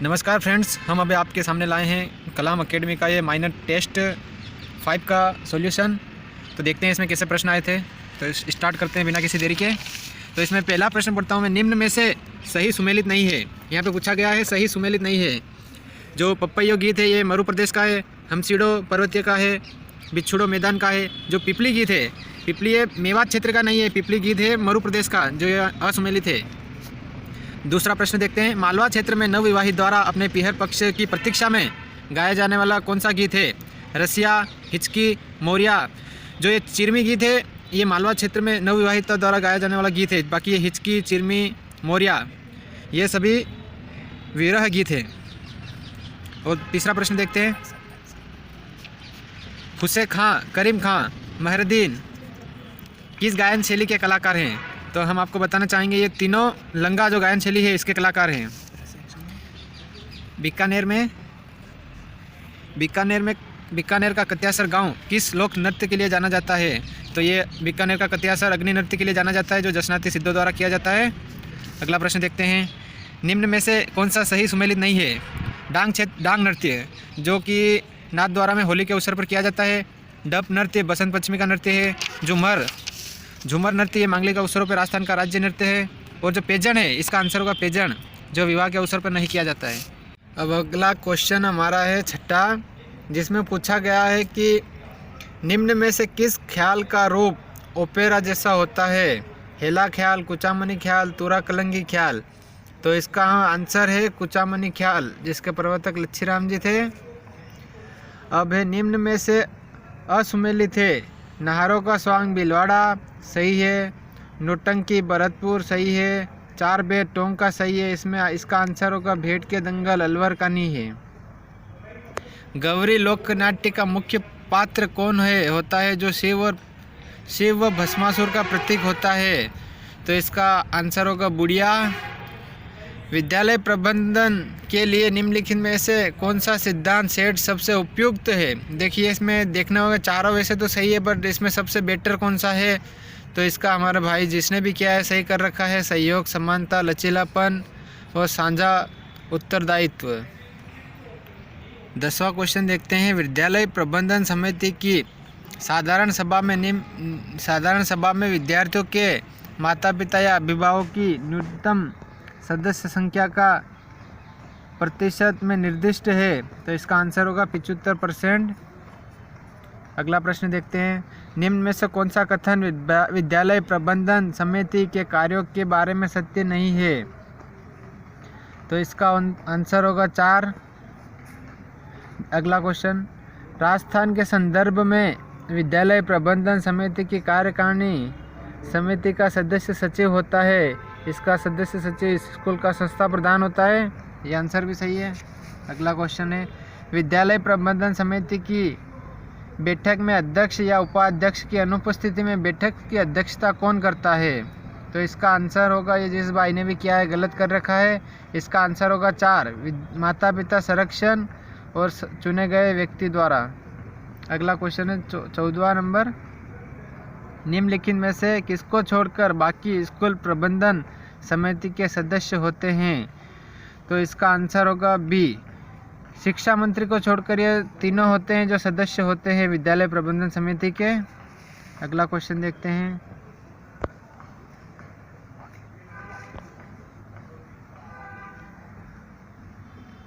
नमस्कार फ्रेंड्स, हम अभी आपके सामने लाए हैं कलाम एकेडमी का ये माइनर टेस्ट 5 का सॉल्यूशन। तो देखते हैं इसमें कैसे प्रश्न आए थे। तो स्टार्ट करते हैं बिना किसी देरी के। तो इसमें पहला प्रश्न पढ़ता हूँ मैं। निम्न में से सही सुमेलित नहीं है। यहाँ पे पूछा गया है सही सुमेलित नहीं है। जो पपैयो गीत है ये मरु प्रदेश का है, हमसीडो पर्वतीय का है, बिछुड़ो मैदान का है। जो पिपली गीत है, पिपली ये मेवात क्षेत्र का नहीं है, पिपली गीत है मरु प्रदेश का, जो ये असुमेलित है। दूसरा प्रश्न देखते हैं। मालवा क्षेत्र में नवविवाहित द्वारा अपने पीहर पक्ष की प्रतीक्षा में गाया जाने वाला कौन सा गीत है? रसिया, हिचकी, मोरिया। जो ये चिरमी गीत है ये मालवा क्षेत्र में नवविवाहित द्वारा गाया जाने वाला गीत है। बाकी ये हिचकी, चिरमी, मोरिया ये सभी विरह गीत है। और तीसरा प्रश्न देखते हैं। हुसैन खां, करीम खां, महरुद्दीन किस गायन शैली के कलाकार हैं? तो हम आपको बताना चाहेंगे ये तीनों लंगा जो गायन शैली है इसके कलाकार हैं। बीकानेर का कत्यासर गांव किस लोक नृत्य के लिए जाना जाता है? तो ये बीकानेर का कत्यासर अग्नि नृत्य के लिए जाना जाता है, जो जसनाती सिद्धों द्वारा किया जाता है। अगला प्रश्न देखते हैं। निम्न में से कौन सा सही सुमेलित नहीं है? डांग नृत्य, जो कि नाथ द्वारा में होली के अवसर पर किया जाता है। डप नृत्य बसंत पंचमी का नृत्य है। झूमर नृत्य ये मांगलिक अवसरों पर राजस्थान का राज्य नृत्य है। और जो पेजन है इसका आंसर होगा पेजन, जो विवाह के अवसर पर नहीं किया जाता है। अब अगला क्वेश्चन हमारा है छठा, जिसमें पूछा गया है कि निम्न में से किस ख्याल का रूप ओपेरा जैसा होता है? हेला ख्याल, कुचामनी ख्याल, तुरा कलंगी ख्याल। तो इसका आंसर है कुचामनी ख्याल, जिसके प्रवर्तक लच्छीराम जी थे। अब है निम्न में से असुमेलित है। नाहरों का स्वांग बिलवाड़ा सही है, नोटंकी भरतपुर सही है, चार बेट टोंका सही है। इसमें इसका आंसर होगा भेंट के दंगल अलवर का नहीं है। गौरी लोकनाट्य का मुख्य पात्र कौन होता है, जो शिव व भस्मासुर का प्रतीक होता है? तो इसका आंसर होगा बुढ़िया। विद्यालय प्रबंधन के लिए निम्नलिखित में से कौन सा सिद्धांत सेट सबसे उपयुक्त है? देखिए इसमें देखना होगा, चारों वैसे तो सही है, बट इसमें सबसे बेटर कौन सा है? तो इसका हमारा भाई जिसने भी किया है सही कर रखा है। सहयोग, समानता, लचीलापन और साझा उत्तरदायित्व। 10वां क्वेश्चन देखते हैं। विद्यालय प्रबंधन समिति की साधारण सभा में विद्यार्थियों के माता पिता या अभिभावक की न्यूनतम सदस्य संख्या का प्रतिशत में निर्दिष्ट है। तो इसका आंसर होगा 75%। अगला प्रश्न देखते हैं। निम्न में से कौन सा कथन विद्यालय प्रबंधन समिति के कार्यों के बारे में सत्य नहीं है? तो इसका आंसर होगा 4। अगला क्वेश्चन। राजस्थान के संदर्भ में विद्यालय प्रबंधन समिति की कार्यकारिणी समिति का सदस्य सचिव होता है। इसका सदस्य सचिव स्कूल का संस्था प्रधान होता है। ये आंसर भी सही है। अगला क्वेश्चन है। विद्यालय प्रबंधन समिति की बैठक में अध्यक्ष या उपाध्यक्ष की अनुपस्थिति में बैठक की अध्यक्षता कौन करता है? तो इसका आंसर होगा, ये जिस भाई ने भी किया है गलत कर रखा है, इसका आंसर होगा 4, माता पिता, संरक्षण और चुने गए व्यक्ति द्वारा। अगला क्वेश्चन है 14वां नंबर। निम्नलिखित में से किसको छोड़कर बाकी स्कूल प्रबंधन समिति के सदस्य होते हैं? तो इसका आंसर होगा बी, शिक्षा मंत्री को छोड़कर ये तीनों होते हैं जो सदस्य होते हैं विद्यालय प्रबंधन समिति के। अगला क्वेश्चन देखते हैं।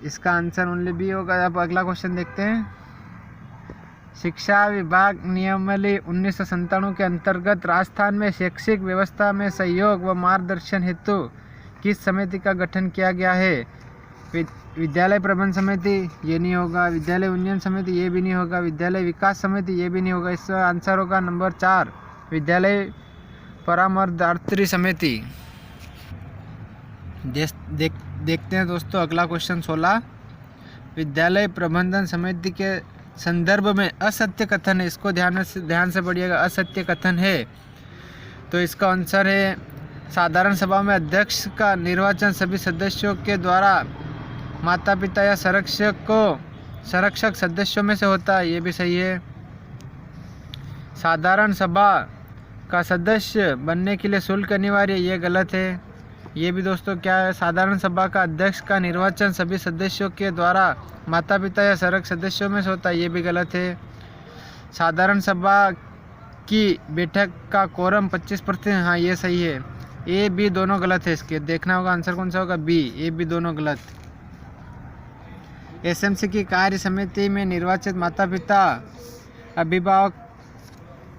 इसका आंसर ओनली बी होगा। अब अगला क्वेश्चन देखते हैं। शिक्षा विभाग नियमावली 1997 के अंतर्गत राजस्थान में शैक्षिक व्यवस्था में सहयोग व मार्गदर्शन हेतु किस समिति का गठन किया गया है? विद्यालय प्रबंधन समिति ये नहीं होगा, विद्यालय उन्नयन समिति ये भी नहीं होगा, विद्यालय विकास समिति ये भी नहीं होगा। इसका आंसर होगा नंबर 4, विद्यालय परामर्शदात्री समिति। देखते हैं दोस्तों अगला क्वेश्चन 16। विद्यालय प्रबंधन समिति के संदर्भ में असत्य कथन है, इसको ध्यान से पढ़िएगा। असत्य कथन है तो इसका आंसर है साधारण सभा में अध्यक्ष का निर्वाचन सभी सदस्यों के द्वारा माता पिता या संरक्षक सदस्यों में से होता है। ये भी सही है। साधारण सभा का सदस्य बनने के लिए शुल्क अनिवार्य, ये गलत है। ये भी दोस्तों क्या है, साधारण सभा का अध्यक्ष का निर्वाचन सभी सदस्यों के द्वारा माता पिता या सरक सदस्यों में से होता है, ये भी गलत है। साधारण सभा की बैठक का कोरम 25%, हाँ ये सही है। ए बी दोनों गलत है, इसके देखना होगा आंसर कौन सा होगा, बी। ए बी दोनों गलत। एसएमसी की कार्य समिति में निर्वाचित माता पिता अभिभावक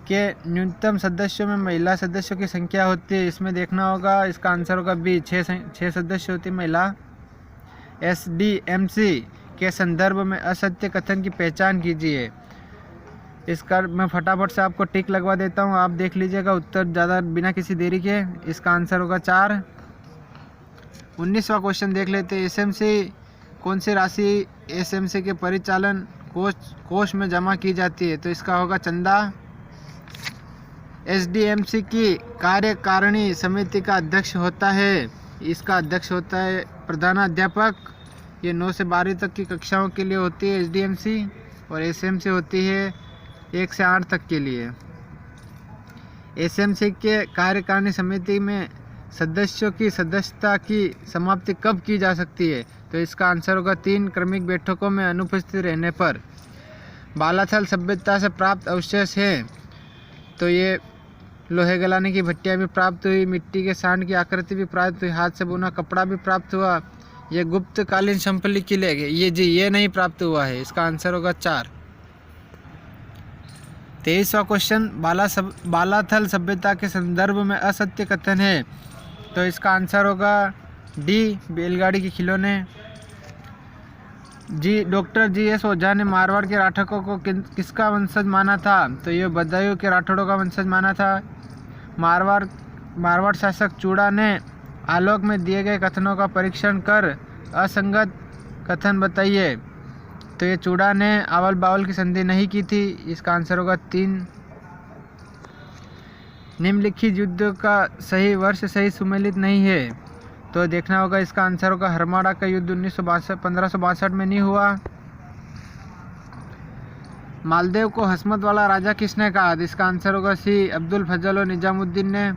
के न्यूनतम सदस्यों में महिला सदस्यों की संख्या होती है, इसमें देखना होगा, इसका आंसर होगा बी, 6 सदस्य होती है महिला। एसडीएमसी के संदर्भ में असत्य कथन की पहचान कीजिए। इसका मैं फटाफट से आपको टिक लगवा देता हूँ, आप देख लीजिएगा उत्तर ज़्यादा बिना किसी देरी के। इसका आंसर होगा 4। 19वां क्वेश्चन देख लेते हैं। एसएमसी कौन सी राशि एसएमसी के परिचालन कोष में जमा की जाती है, तो इसका होगा चंदा। एसडीएमसी की कार्यकारिणी समिति का अध्यक्ष होता है, इसका अध्यक्ष होता है प्रधानाध्यापक। ये 9 से 12 तक की कक्षाओं के लिए होती है एसडीएमसी, और एसएमसी होती है 1 से 8 तक के लिए। एसएमसी के कार्यकारिणी समिति में सदस्यों की सदस्यता की समाप्ति कब की जा सकती है, तो इसका आंसर होगा 3 क्रमिक बैठकों में अनुपस्थित रहने पर। बालाथल सभ्यता से प्राप्त अवशेष हैं, तो ये लोहे गलाने की भट्टियाँ भी प्राप्त हुई, मिट्टी के सांड की आकृति भी प्राप्त हुई, हाथ से बुना कपड़ा भी प्राप्त हुआ। ये गुप्तकालीन शिल्पकला किले गए, ये नहीं प्राप्त हुआ है, इसका आंसर होगा 4। 23वां क्वेश्चन, बालाथल सभ्यता के संदर्भ में असत्य कथन है, तो इसका आंसर होगा डी, बैलगाड़ी के खिलौने। Doctor GS. ओझा ने मारवाड़ के राठौड़ों को किसका वंशज माना था, तो ये बदायूं के राठौड़ों का वंशज माना था। मारवाड़ शासक चूड़ा ने आलोक में दिए गए कथनों का परीक्षण कर असंगत कथन बताइए, तो ये चूड़ा ने आवल बावल की संधि नहीं की थी, इसका आंसर होगा 3। निम्नलिखित युद्ध का सही वर्ष सही सुमेलित नहीं है, तो देखना होगा, इसका आंसर होगा हरमाड़ा का युद्ध 1562 में नहीं हुआ। मालदेव को हसमत वाला राजा किसने कहा, इसका आंसर होगा सी, अब्दुल फजल और निजामुद्दीन ने।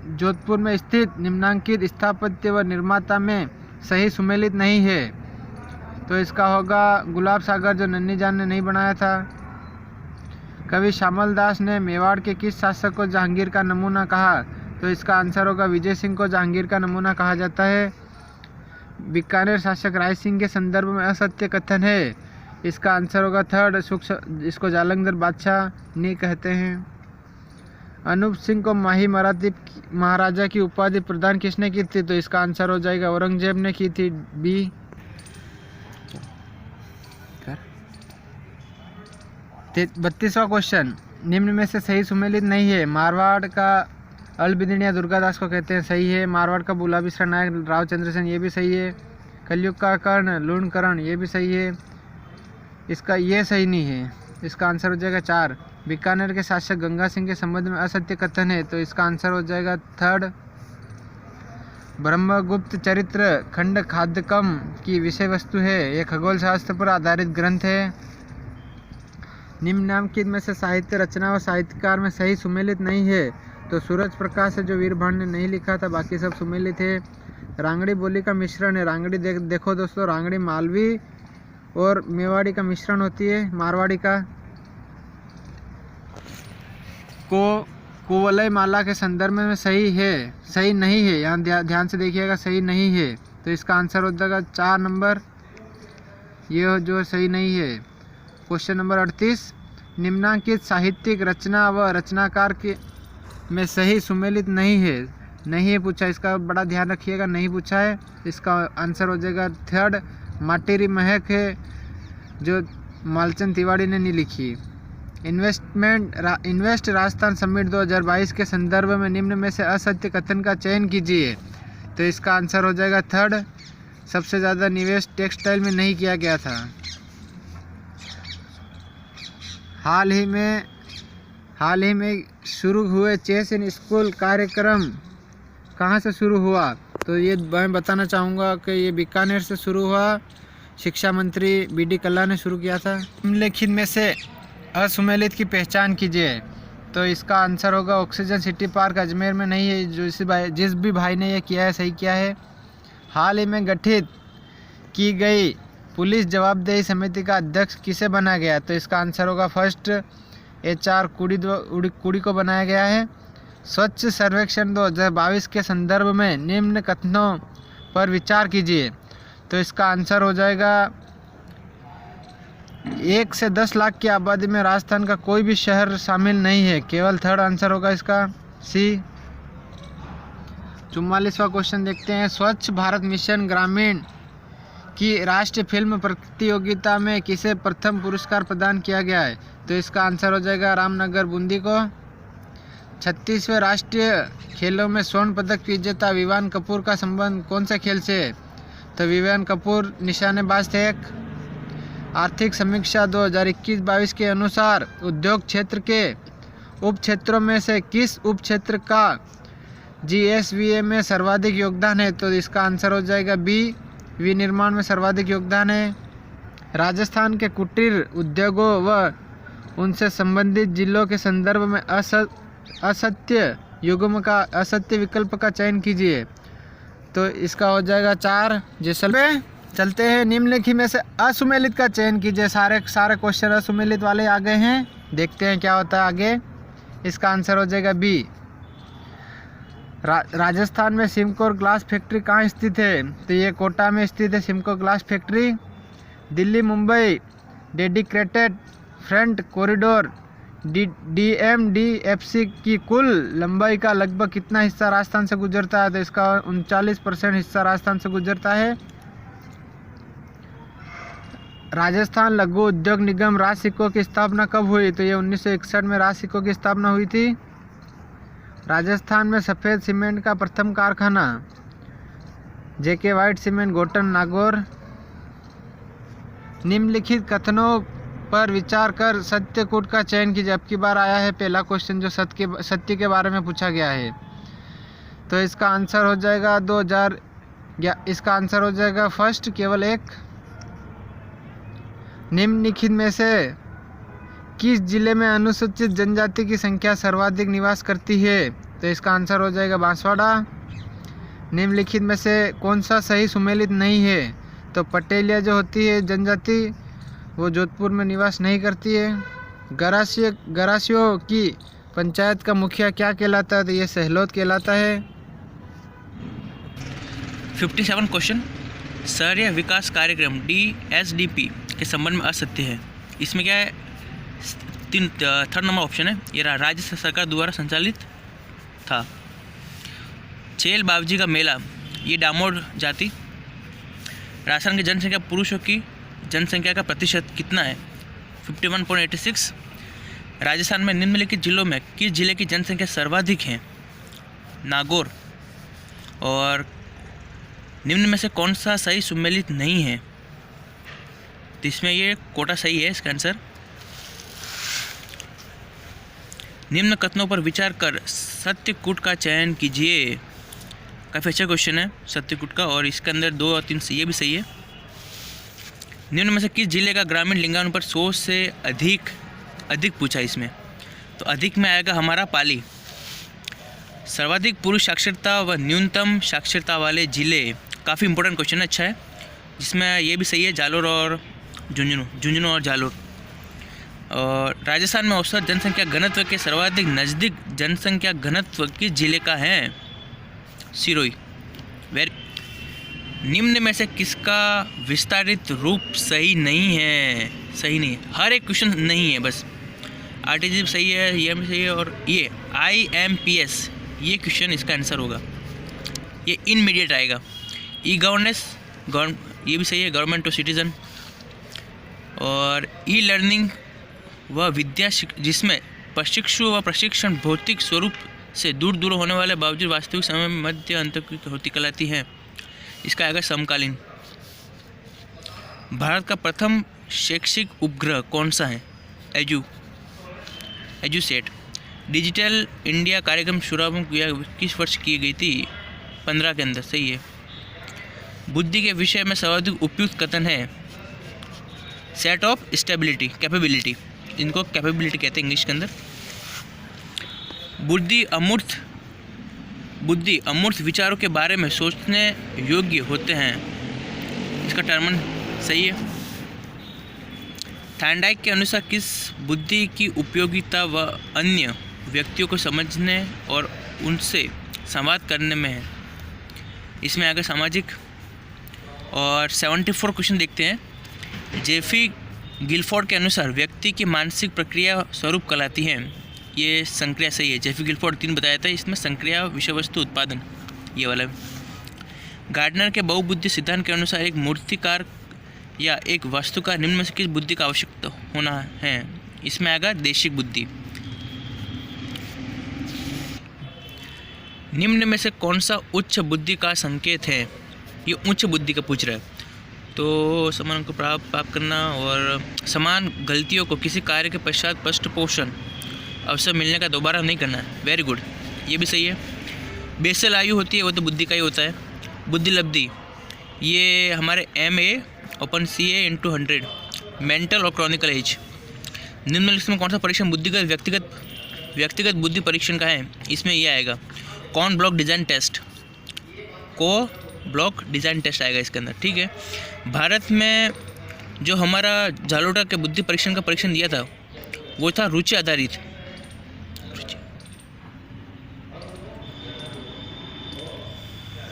जोधपुर में स्थित निम्नांकित स्थापत्य व निर्माता में सही सुमेलित नहीं है, तो इसका होगा गुलाब सागर, जो नन्ही जान ने नहीं बनाया था। कवि श्यामल दास ने मेवाड़ के किस शासक को जहांगीर का नमूना कहा, तो इसका आंसर होगा विजय सिंह को जहांगीर का नमूना कहा जाता है। बीकानेर शासक राय सिंह के संदर्भ में असत्य कथन है, इसका आंसर होगा 3, इसको जालंधर बादशाह नहीं कहते हैं। अनूप सिंह को माही मराठी महाराजा की उपाधि प्रदान किसने की थी, तो इसका आंसर हो जाएगा औरंगजेब ने की थी, बी। 32वां क्वेश्चन, निम्न में से सही सुमेलित नहीं है। मारवाड़ का अलबिदनिया दुर्गादास को कहते हैं, सही है। मारवाड़ का बुला बिसरा नायक रावचंद्र सेन, ये भी सही है। कलयुग का कर्ण लूणकरण, ये भी सही है। इसका ये सही नहीं है, इसका आंसर हो जाएगा 4। बीकानेर के शासक गंगा सिंह के संबंध में असत्य कथन है, तो इसका आंसर हो जाएगा 3। ब्रह्मगुप्त चरित्र खंड खाद्यकम की विषय वस्तु है, यह खगोल शास्त्र पर आधारित ग्रंथ है। निम्नलिखित में से साहित्य रचना व साहित्यकार में सही सुमेलित नहीं है, तो सूरज प्रकाश है जो वीरभान ने नहीं लिखा था, बाकी सब सुमेलित है। रांगड़ी बोली का मिश्रण है, रांगड़ी देखो दोस्तों, रांगड़ी मालवी और मेवाड़ी का मिश्रण होती है, मारवाड़ी का। कुवलय माला के संदर्भ में सही है, सही नहीं है, यहाँ ध्यान से देखिएगा, सही नहीं है, तो इसका आंसर हो जाएगा 4 नंबर, ये जो सही नहीं है। क्वेश्चन नंबर 38, निम्नांकित साहित्यिक रचना व रचनाकार के में सही सुमेलित नहीं है पूछा, इसका बड़ा ध्यान रखिएगा, नहीं पूछा है, इसका आंसर हो जाएगा 3। माटेरी महक है, जो मालचंद तिवारी ने नहीं लिखी। इन्वेस्ट राजस्थान समिट 2022 के संदर्भ में निम्न में से असत्य कथन का चयन कीजिए, तो इसका आंसर हो जाएगा 3। सबसे ज़्यादा निवेश टेक्सटाइल में नहीं किया गया था। हाल ही में शुरू हुए चेस इन स्कूल कार्यक्रम कहाँ से शुरू हुआ, तो ये मैं बताना चाहूँगा कि ये बीकानेर से शुरू हुआ, शिक्षा मंत्री बी.डी. कल्ला ने शुरू किया था। निम्नलिखित में से असुमेलित की पहचान कीजिए, तो इसका आंसर होगा ऑक्सीजन सिटी पार्क अजमेर में नहीं है। जिस भी भाई ने ये किया है सही किया है। हाल ही में गठित की गई पुलिस जवाबदेही समिति का अध्यक्ष किसे बनाया गया? तो इसका आंसर होगा फर्स्ट HR कुड़ी को बनाया गया है। स्वच्छ सर्वेक्षण 2022 के संदर्भ में निम्न कथनों पर विचार कीजिए। तो इसका आंसर हो जाएगा 1 से 10 लाख की आबादी में राजस्थान का कोई भी शहर शामिल नहीं है, केवल थर्ड आंसर होगा इसका C। 44वां क्वेश्चन देखते हैं। स्वच्छ भारत मिशन ग्रामीण की राष्ट्रीय फिल्म प्रतियोगिता में किसे प्रथम पुरस्कार प्रदान किया गया है? तो इसका आंसर हो जाएगा रामनगर बूंदी को। 36वें राष्ट्रीय खेलों में स्वर्ण पदक विजेता विवान कपूर का संबंध कौन से खेल से है? तो विवान कपूर निशानेबाज थे। आर्थिक समीक्षा 2021-22 के अनुसार उद्योग क्षेत्र के उप क्षेत्रों में से किस उप क्षेत्र का GSVA में सर्वाधिक योगदान है? तो इसका आंसर हो जाएगा B। विनिर्माण में सर्वाधिक योगदान है। राजस्थान के कुटीर उद्योगों व उनसे संबंधित जिलों के संदर्भ में असत्य विकल्प का चयन कीजिए। तो इसका हो जाएगा 4 जैसलमेर। चलते हैं निम्नलिखित में से असुमेलित का चयन कीजिए। सारे क्वेश्चन असुमेलित वाले आ गए हैं, देखते हैं क्या होता है आगे। इसका आंसर हो जाएगा B। राजस्थान में सिमकोर ग्लास फैक्ट्री कहाँ स्थित है? तो ये कोटा में स्थित है Simcor glass factory. Delhi Mumbai dedicated front corridor DMDFC की कुल लंबाई का लगभग कितना हिस्सा राजस्थान से गुजरता है? तो इसका 39% हिस्सा राजस्थान से गुजरता है। राजस्थान लघु उद्योग निगम राज सिक्कों की स्थापना कब हुई? तो ये 1961 में राज सिक्कों की स्थापना हुई थी। राजस्थान में सफ़ेद सीमेंट का प्रथम कारखाना JK white cement Gotan Nagaur. निम्नलिखित कथनों पर विचार कर सत्य कूट का चयन कीजिए। अब की बार आया है पहला क्वेश्चन जो सत्य के बारे में पूछा गया है। तो इसका आंसर हो जाएगा 2000। इसका आंसर हो जाएगा फर्स्ट केवल 1। निम्नलिखित में से किस जिले में अनुसूचित जनजाति की संख्या सर्वाधिक निवास करती है? तो इसका आंसर हो जाएगा बांसवाड़ा। निम्नलिखित में से कौन सा सही सुमेलित नहीं है? तो पटेलिया जो होती है जनजाति वो जोधपुर में निवास नहीं करती है। गरासियों की पंचायत का मुखिया क्या कहलाता है? तो ये सहलोद कहलाता है। 57 क्वेश्चन। शहरी विकास कार्यक्रम DSDP के संबंध में असत्य है। इसमें क्या है? थर्ड नंबर ऑप्शन है। ये राज्य सरकार द्वारा संचालित था। चेल बावजी का मेला ये डामोर जाति। राजस्थान की जनसंख्या पुरुषों की जनसंख्या का प्रतिशत कितना है? 51.86। राजस्थान में निम्नलिखित जिलों में किस जिले की जनसंख्या सर्वाधिक है? नागौर। और निम्न में से कौन सा सही सुमेलित नहीं है? तो इसमें ये कोटा सही है इसका आंसर। निम्न कथनों पर विचार कर सत्यकूट का चयन कीजिए। काफ़ी अच्छा क्वेश्चन है सत्यकूट का, और इसके अंदर 2 और 3 ये भी सही है। निम्न में से किस जिले का ग्रामीण लिंगानुपात 100 से अधिक पूछा इसमें? तो अधिक में आएगा हमारा पाली। सर्वाधिक पुरुष साक्षरता व न्यूनतम साक्षरता वाले जिले, काफ़ी इंपॉर्टेंट क्वेश्चन है, अच्छा है। जिसमें ये भी सही है जालोर और झुंझुनू और जालोर। और राजस्थान में औसत जनसंख्या घनत्व के सर्वाधिक नज़दीक जनसंख्या घनत्व किस जिले का है? सिरोही। निम्न में से किसका विस्तारित रूप सही नहीं है? सही नहीं है, हर एक क्वेश्चन नहीं है, बस RTG सही है, ये भी सही है, और ये IMPS ये क्वेश्चन इसका आंसर होगा। ये इनमीडिएट आएगा। E-गवर्नेंस ये भी सही है, गवर्नमेंट टू सिटीजन। और E-लर्निंग वह विद्या जिसमें प्रशिक्षु व प्रशिक्षण भौतिक स्वरूप से दूर होने वाले बावजूद वास्तविक समय में मध्य अंतर की होती कहलाती है। इसका आएगा समकालीन। भारत का प्रथम शैक्षिक उपग्रह कौन सा है? एजुसेट। डिजिटल इंडिया कार्यक्रम शुरुआत किस वर्ष की गई थी? 15 के अंदर, सही है। बुद्धि के विषय में सर्वाधिक उपयुक्त कथन है सेट ऑफ स्टेबिलिटी कैपेबिलिटी, इनको कैपेबिलिटी कहते हैं इंग्लिश के अंदर। बुद्धि अमूर्त विचारों के बारे में सोचने योग्य होते हैं। इसका टर्मन सही है। थॉर्नडाइक के अनुसार किस बुद्धि की उपयोगिता व अन्य व्यक्तियों को समझने और उनसे संवाद करने में है। इसमें आगे सामाजिक। और 74 क्वेश्चन देखते हैं। जेफी गिलफोर्ड के अनुसार व्यक्ति की मानसिक प्रक्रिया स्वरूप कहलाती है। ये संक्रिया सही है। जेफी गिलफोर्ड 3 बताया था, इसमें संक्रिया विषय वस्तु उत्पादन ये वाला। गार्डनर के बहुबुद्धि सिद्धांत के अनुसार एक मूर्तिकार या एक वास्तुकार निम्न में से किस बुद्धि का आवश्यकता होना है। इसमें आएगा देशिक बुद्धि। निम्न में से कौन सा उच्च बुद्धि का संकेत है। ये उच्च बुद्धि का पूछ रहा है। तो समान को प्राप्त करना और समान गलतियों को किसी कार्य के पश्चात पृष्ठ पोषण अवसर मिलने का दोबारा नहीं करना है। वेरी गुड, ये भी सही है। बेसल आयु होती है वो तो बुद्धि का ही होता है। बुद्धि लब्धि ये हमारे MA अपन CA × 100 मेंटल और क्रॉनिकल एज। निम्नलिखित में कौन सा परीक्षण बुद्धिगत व्यक्तिगत बुद्धि परीक्षण का है। इसमें यह आएगा कॉन ब्लॉक डिज़ाइन टेस्ट आएगा इसके अंदर। ठीक है। भारत में जो हमारा झालोटा के बुद्धि परीक्षण का परीक्षण दिया था वो था रुचि आधारित।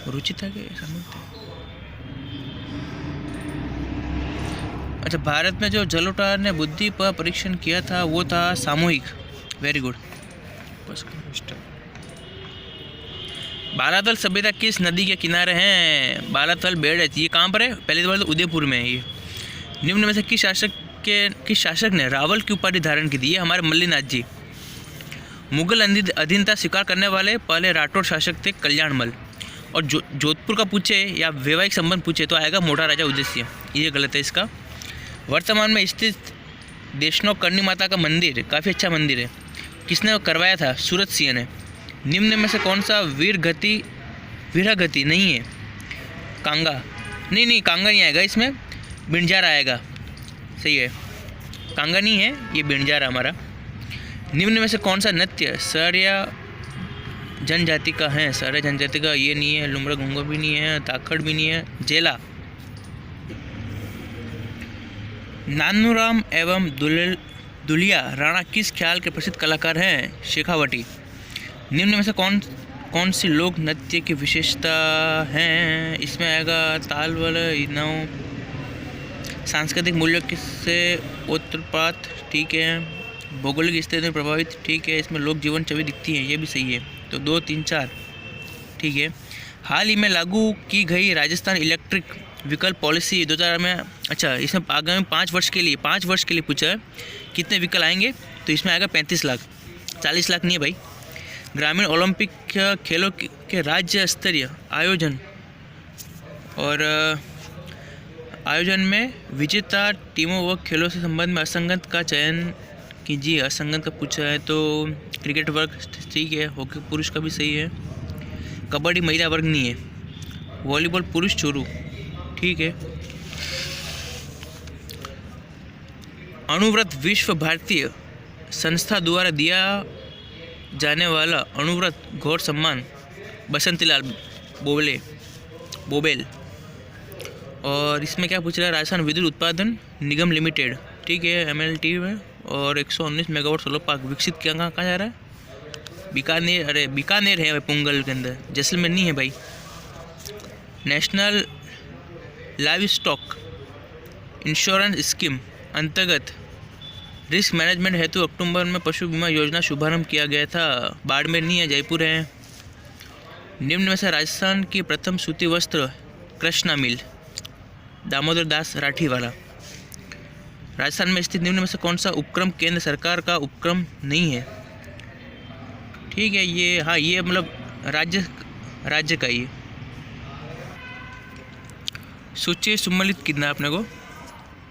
रुचि था कि अच्छा, भारत में जो झालोटा ने बुद्धि पर परीक्षण किया था वो था सामूहिक। Very good. बालातल सभ्यता किस नदी के किनारे हैं। बालातल बेड़च ये कहाँ पर है। पहले तो उदयपुर में है ये। निम्न में से किस शासक ने रावल की उपाधि धारण की थी। ये हमारे मल्लीनाथ जी। मुगल अधीनता स्वीकार करने वाले पहले राठौड़ शासक थे कल्याणमल। और जोधपुर का पूछे या वैवाहिक संबंध पूछे तो आएगा मोटा राजा उदयसिंह। ये गलत है इसका। वर्तमान में स्थित देशनोक करनी माता का मंदिर काफ़ी अच्छा मंदिर है। किसने करवाया था। सूरत सिंह ने। निम्न में से कौन सा वीरगति नहीं है। कांगा नहीं कांगा नहीं आएगा इसमें। बिंजार आएगा। सही है। कांगा नहीं है ये बिंजार हमारा। निम्न में से कौन सा नृत्य सरिया जनजाति का है। सरिया जनजाति का ये नहीं है। लुमरा घुंगा भी नहीं है। ताखड़ भी नहीं है। जेला। नानूराम एवं दुलिया राणा किस ख्याल के प्रसिद्ध कलाकार हैं। शेखावटी। निम्न में से कौन सी लोक नृत्य की विशेषता है। इसमें आएगा ताल वाला नव। सांस्कृतिक मूल्यों से उत्पात। ठीक है। भौगोलिक स्थिति में प्रभावित। ठीक है। इसमें लोक जीवन छवि दिखती है। ये भी सही है। तो 2, 3, 4 ठीक है। हाल ही में लागू की गई राजस्थान इलेक्ट्रिक विकल्प पॉलिसी 2000 में। अच्छा, इसमें आगामी 5 वर्ष के लिए पूछा है कितने विकल्प आएंगे। तो इसमें आएगा 35 लाख। 40 लाख नहीं है भाई। ग्रामीण ओलंपिक खेलों के राज्य स्तरीय आयोजन और आयोजन में विजेता टीमों व खेलों से संबंध में असंगत का चयन कीजिए। असंगत का पूछा है तो क्रिकेट वर्ग ठीक है। हॉकी पुरुष का भी सही है। कबड्डी महिला वर्ग नहीं है। वॉलीबॉल पुरुष छोरू ठीक है। अणुव्रत विश्व भारतीय संस्था द्वारा दिया जाने वाला अणुव्रत गौर सम्मान बसंतीलाल बोबेल। और इसमें क्या पूछ रहा है। राजस्थान विद्युत उत्पादन निगम लिमिटेड ठीक है। MLT में। और 119 मेगावाट सोलर पार्क विकसित किया कहाँ जा रहा है। बीकानेर। अरे बीकानेर है पुंगल के अंदर। जैसलमेर नहीं है भाई। National live stock insurance scheme अंतर्गत रिस्क मैनेजमेंट हेतु अक्टूबर में पशु बीमा योजना शुभारंभ किया गया था। बाड़मेर नहीं है, जयपुर है। निम्न में से राजस्थान की प्रथम सूती वस्त्र कृष्णा मिल दामोदर दास राठी वाला। राजस्थान में स्थित निम्न में से कौन सा उपक्रम केंद्र सरकार का उपक्रम नहीं है। ठीक है। ये हाँ ये मतलब राज्य का ही सोचिए। सम्मिलित कितना अपने को।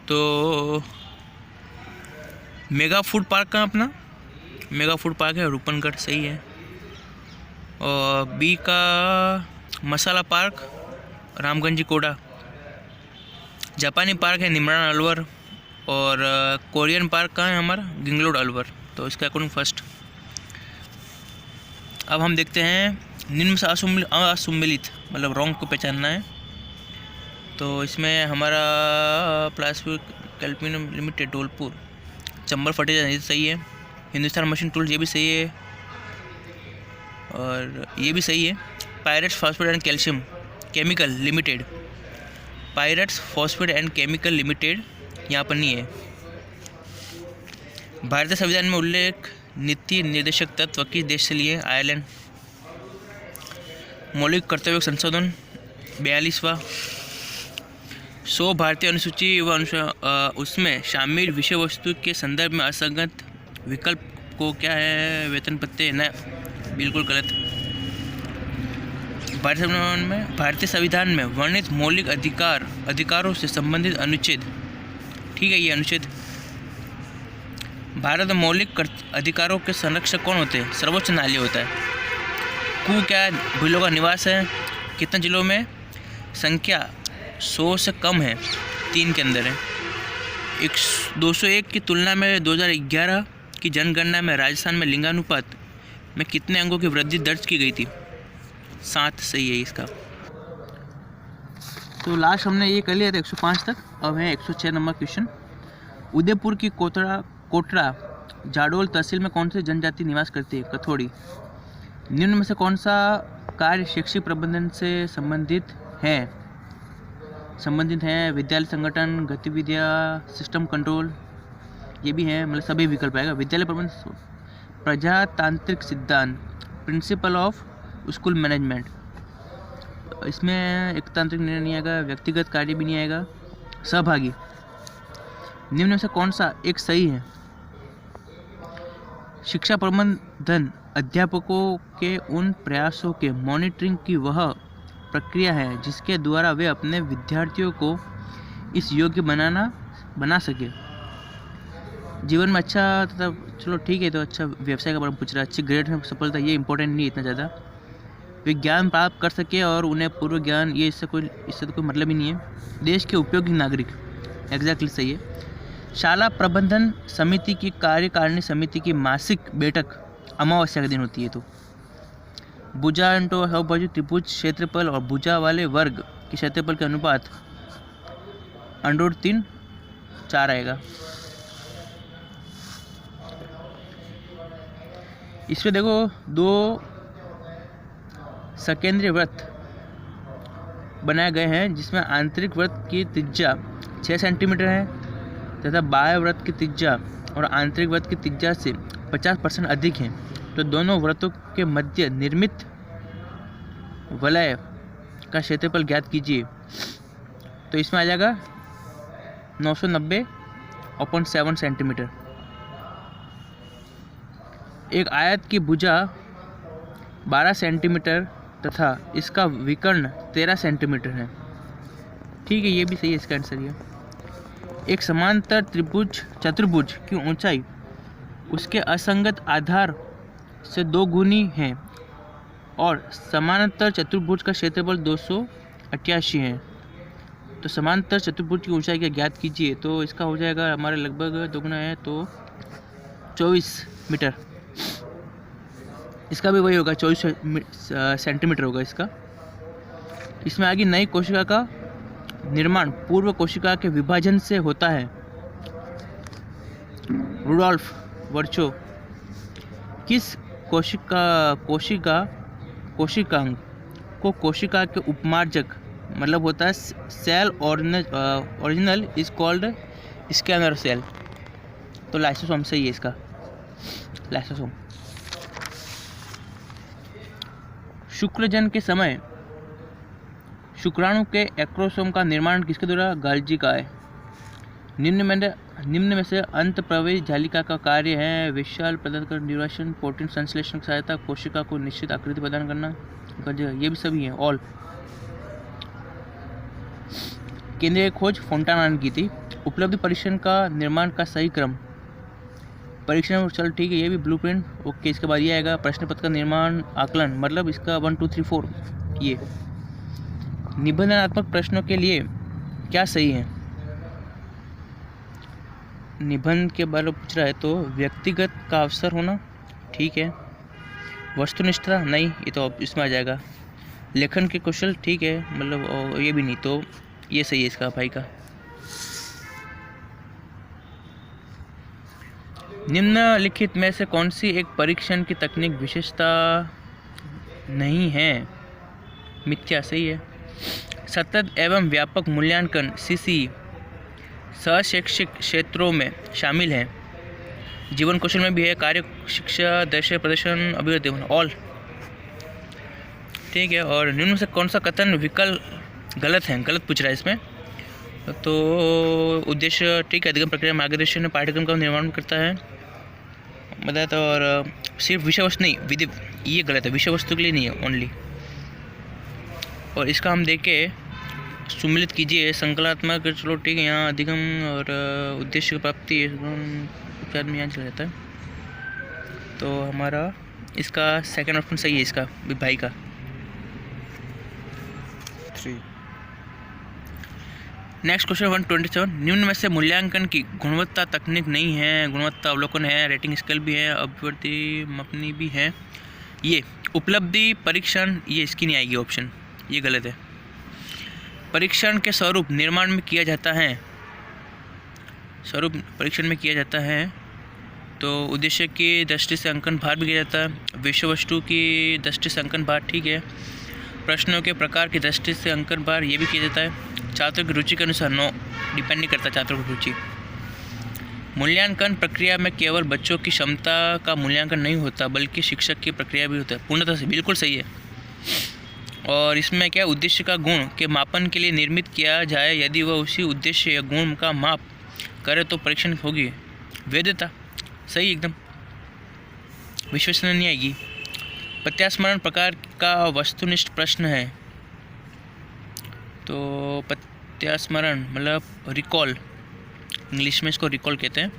तो मेगा फूड पार्क का अपना मेगा फूड पार्क है रूपनगढ़ सही है। और बी का मसाला पार्क रामगंज कोड़ा। जापानी पार्क है निमरान अलवर। और कोरियन पार्क कहाँ है हमारा गिंगलोड अलवर। तो इसका अकॉर्डिंग फर्स्ट। अब हम देखते हैं निम्न से असुम्मिलित मतलब रॉन्ग को पहचानना है। तो इसमें हमारा plastic aluminium limited Dholpur, Chambal fertiliser ये सही है, हिंदुस्तान मशीन टूल्स ये भी सही है और ये भी सही है। Pirates phosphate and calcium chemical limited, pirates phosphate and chemical limited यहाँ पर नहीं है। भारतीय संविधान में उल्लेख नीति निर्देशक तत्व किस देश से लिए? आयरलैंड। मौलिक कर्तव्य संशोधन 42वां। 100 भारतीय अनुसूची व उसमें शामिल विषय वस्तु के संदर्भ में असंगत विकल्प को क्या है? वेतन भत्ते। न, बिल्कुल गलत। भारतीय संविधान में वर्णित मौलिक अधिकारों से संबंधित अनुच्छेद, ठीक है ये अनुच्छेद। भारत में मौलिक अधिकारों के संरक्षक कौन होते हैं? सर्वोच्च न्यायालय होता है। कु क्या भूलों का निवास है? कितने जिलों में? संख्या 100 से कम है, 3 के अंदर है। 201 की तुलना में 2011 की जनगणना में राजस्थान में लिंगानुपात में कितने अंकों की वृद्धि दर्ज की गई थी? 7 सही है इसका। तो लास्ट हमने ये कर लिया था 105 तक। अब है 106 नंबर क्वेश्चन। उदयपुर की कोटरा जाडोल तहसील में कौन सी जनजाति निवास करती है? कथोड़ी। निम्न में से कौन सा कार्य शैक्षिक प्रबंधन से संबंधित है? विद्यालय संगठन, गतिविधियाँ, सिस्टम कंट्रोल, ये भी है, मतलब सभी विकल्प आएगा। विद्यालय प्रबंधन, प्रजातांत्रिक सिद्धांत, प्रिंसिपल ऑफ स्कूल मैनेजमेंट, इसमें एकतांत्रिक निर्णय नहीं आएगा, व्यक्तिगत कार्य भी नहीं आएगा। सहभागी। निम्न में से कौन सा एक सही है? शिक्षा प्रबंधन अध्यापकों के उन प्रयासों के मॉनिटरिंग की वह प्रक्रिया है जिसके द्वारा वे अपने विद्यार्थियों को इस योग्य बना सके। जीवन में अच्छा तथा चलो ठीक है, तो अच्छा व्यवसाय का बारे में पूछ रहा है। अच्छी ग्रेड में सफलता, ये इंपॉर्टेंट नहीं इतना ज़्यादा। वे ज्ञान प्राप्त कर सके और उन्हें पूर्व ज्ञान, ये इससे तो कोई मतलब ही नहीं है। देश के उपयोगी नागरिक, एग्जैक्टली सही है। शाला प्रबंधन समिति की कार्यकारिणी समिति की मासिक बैठक अमावस्या के दिन होती है। तो भुजा इंटू बहुभुज त्रिभुज क्षेत्रफल और भुजा वाले वर्ग के क्षेत्रफल के अनुपात √3 4 आएगा। इसमें देखो 2 सकेंद्रीय वृत्त बनाए गए हैं जिसमें आंतरिक वृत्त की त्रिज्या 6 सेंटीमीटर है तथा बाह्य वृत्त की त्रिज्या और आंतरिक वृत्त की त्रिज्या से 50% अधिक है। तो दोनों वृत्तों के मध्य निर्मित वलय का क्षेत्रफल ज्ञात कीजिए। तो इसमें आ जाएगा 990/7 सेंटीमीटर। एक आयत की भुजा 12 सेंटीमीटर तथा इसका विकर्ण 13 सेंटीमीटर है। ठीक है, ये भी सही है, इसका आंसर ये। एक समांतर चतुर्भुज की ऊंचाई उसके असंगत आधार से 2 गुनी है और समांतर चतुर्भुज का क्षेत्रफल 288 है। तो समांतर चतुर्भुज की ऊंचाई क्या ज्ञात कीजिए। तो इसका हो जाएगा हमारे लगभग 2 गुना है तो 24 मीटर। इसका भी वही होगा, 24 सेंटीमीटर होगा इसका। इसमें आगे नई कोशिका का निर्माण पूर्व कोशिका के विभाजन से होता है। रुडोल्फ वर्चो किस कोशिकांग को कोशिका के उपमार्जक मतलब होता है cell original is called scanner cell. तो लाइसोसोम सही है इसका, लाइसोसोम। शुक्रजन के समय शुक्राणु के एक्रोसोम का निर्माण किसके द्वारा? गाल्जी का है। निम्न में से अंत प्रवेश जालिका का कार्य है विशाल प्रदान कर न्यूट्रिशन, प्रोटीन संश्लेषण की सहायता, कोशिका को निश्चित आकृति प्रदान करना। ये भी सभी है ऑल। केंद्रीय खोज फोंटाना ने की थी। उपलब्धि परीक्षण का निर्माण का सही क्रम, परीक्षण चल ठीक है, ये भी ब्लूप्रिंट ओके। इसके बाद ये आएगा प्रश्न पत्र का निर्माण आकलन, मतलब इसका 1 2 3 4 ये। निबंधनात्मक प्रश्नों के लिए क्या सही है? निबंध के बारे में पूछ रहा है तो व्यक्तिगत का अवसर होना ठीक है। वस्तुनिष्ठता नहीं, ये तो इसमें आ जाएगा। लेखन के कौशल ठीक है, मतलब और ये भी नहीं, तो ये सही है इसका भाई का। निम्नलिखित में से कौन सी एक परीक्षण की तकनीक विशेषता नहीं है? मिथ्या, सही है। सतत एवं व्यापक मूल्यांकन सीसी शैक्षिक क्षेत्रों में शामिल है। जीवन कौशल में भी है, कार्य, शिक्षा, दृश्य प्रदर्शन, अभिवृद्धि, ऑल ठीक है। और निम्न में से कौन सा कथन विकल्प गलत है? गलत पूछ रहा है इसमें, तो उद्देश्य ठीक है, अधिगम प्रक्रिया मार्गदर्शन पाठ्यक्रम का निर्माण करता है बताया था। और सिर्फ विषय वस्तु नहीं, विधि, ये गलत है, विषय वस्तु के लिए नहीं है ओनली। और इसका हम देख के सुमिलित कीजिए, संकलात्मक, चलो ठीक है, यहाँ अधिगम और उद्देश्य की प्राप्ति उपचार में यहाँ चला जाता है, तो हमारा इसका सेकंड ऑप्शन सही है, इसका भाई का। 3 नेक्स्ट क्वेश्चन 127, निम्न में से मूल्यांकन की गुणवत्ता तकनीक नहीं है। गुणवत्ता अवलोकन है, रेटिंग स्केल भी है, अभिवृद्धि मापनी भी है। ये उपलब्धि परीक्षण, ये इसकी नहीं आएगी ऑप्शन, ये गलत है। परीक्षण के स्वरूप निर्माण में किया जाता है, स्वरूप परीक्षण में किया जाता है, तो उद्देश्य की दृष्टि से अंकन भार भी किया जाता है। विषय वस्तु की दृष्टि से अंकन भार ठीक है। प्रश्नों के प्रकार की दृष्टि से अंकन भार ये भी किया जाता है। छात्रों की रुचि के अनुसार नो, डिपेंड नहीं करता छात्रों की रुचि। मूल्यांकन प्रक्रिया में केवल बच्चों की क्षमता का मूल्यांकन नहीं होता, बल्कि शिक्षक की प्रक्रिया भी होता है। पूर्णतः से बिल्कुल सही है। और इसमें क्या, उद्देश्य का गुण के मापन के लिए निर्मित किया जाए, यदि वह उसी उद्देश्य या गुण का माप करे तो परीक्षण होगी। वैधता सही एकदम, विश्वसनीय नहीं आएगी। प्रत्यास्मरण प्रकार का वस्तुनिष्ठ प्रश्न है, तो प्रत्यास्मरण मतलब रिकॉल, इंग्लिश में इसको रिकॉल कहते हैं।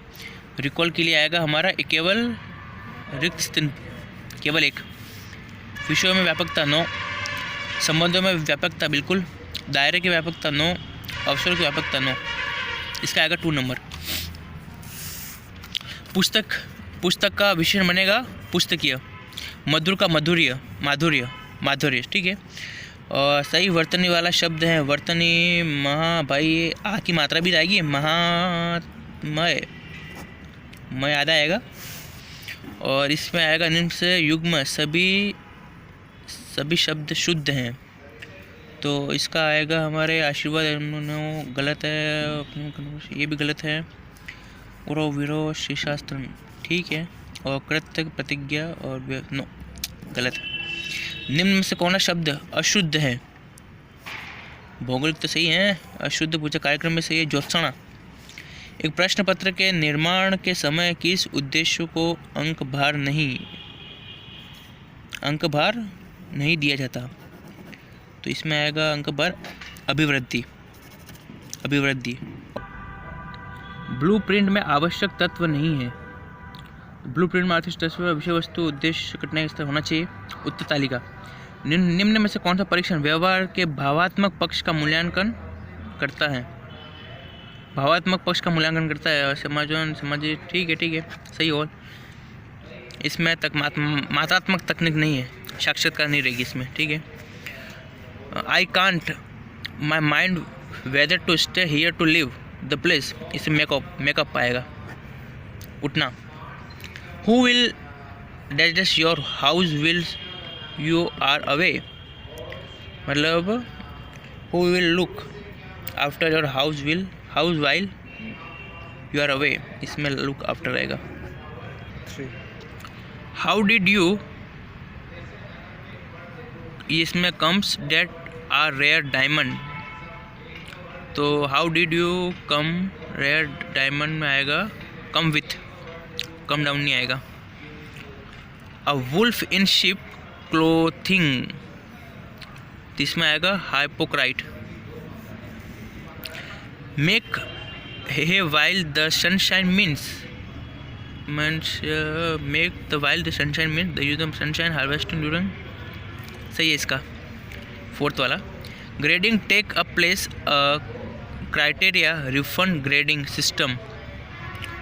रिकॉल के लिए आएगा हमारा केवल रिक्त स्थान, केवल एक। विषयों में व्यापकता नो, संबंधों में व्यापकता बिल्कुल, दायरे की व्यापकता नो, अवसरों की व्यापकता नो, इसका आएगा 2 नंबर। पुस्तक का विशेषण बनेगा पुस्तकीय। मधुर का मधुर्य, माधुर्य ठीक है। और सही वर्तनी वाला शब्द है, वर्तनी महा, भाई आ की मात्रा भी आएगी, महामय याद आएगा। और इसमें आएगा निम्न से युग्म, सभी शब्द शुद्ध हैं, तो इसका आएगा हमारे आशीर्वाद, गलत है, ये भी गलत है। उरो विरो शिशास्त्र ठीक है। और कृत्य, प्रतिज्ञा और नो, गलत है। निम्न में से कौन सा शब्द अशुद्ध है? भौगोलिक तो सही है, अशुद्ध पूछा कार्यक्रम में सही है। ज्योत्सना, एक प्रश्न पत्र के निर्माण के समय किस उद्देश्य को अंक भार नहीं दिया जाता, तो इसमें आएगा अंक भार अभिवृद्धि। ब्लूप्रिंट में आवश्यक तत्व नहीं है। ब्लूप्रिंट में आर्थिक तत्व, विषय वस्तु, उद्देश्य, कठिनाई स्तर होना चाहिए। उत्तर तालिका, निम्न में से कौन सा परीक्षण व्यवहार के भावात्मक पक्ष का मूल्यांकन करता है? भावात्मक पक्ष का मूल्यांकन करता है। समाजी ठीक है सही। और इसमें तक मात्रात्मक तकनीक नहीं है, साक्षात्कार नहीं रहेगी इसमें, ठीक है। I can't my mind whether to stay here to live the place, इसे मेकअप आएगा। उठना, who will dash your house will you are away, मतलब who will look after your house while you are away, इसमें look after आएगा। 3 how did you, इसमें comes date are rare diamond, तो how did you come rare diamond में आएगा come with, come down नहीं आएगा। अ wolf in sheep clothing, इसमें आएगा hypocrite. Make hay while the sunshine means make the while the sunshine means the use of sunshine harvesting during, सही है इसका 4th वाला। Grading take a place criteria refund grading system,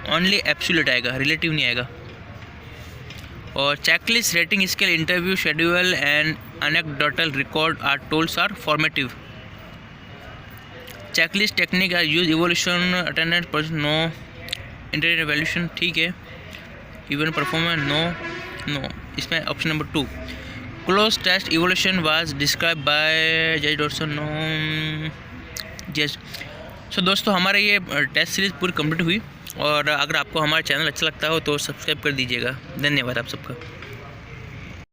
only absolute आएगा, relative नहीं आएगा। और checklist, rating scale, interview schedule and anecdotal record are tools are formative. Checklist technique are use evolution attendance पर no, internet evolution ठीक है, even performance no. इसमें option number 2 cloze test evolution was describe by जज Dotson no जज। सो दोस्तों हमारा ये test series पूरी कंप्लीट हुई, और अगर आपको हमारा चैनल अच्छा लगता हो तो सब्सक्राइब कर दीजिएगा। धन्यवाद आप सबका।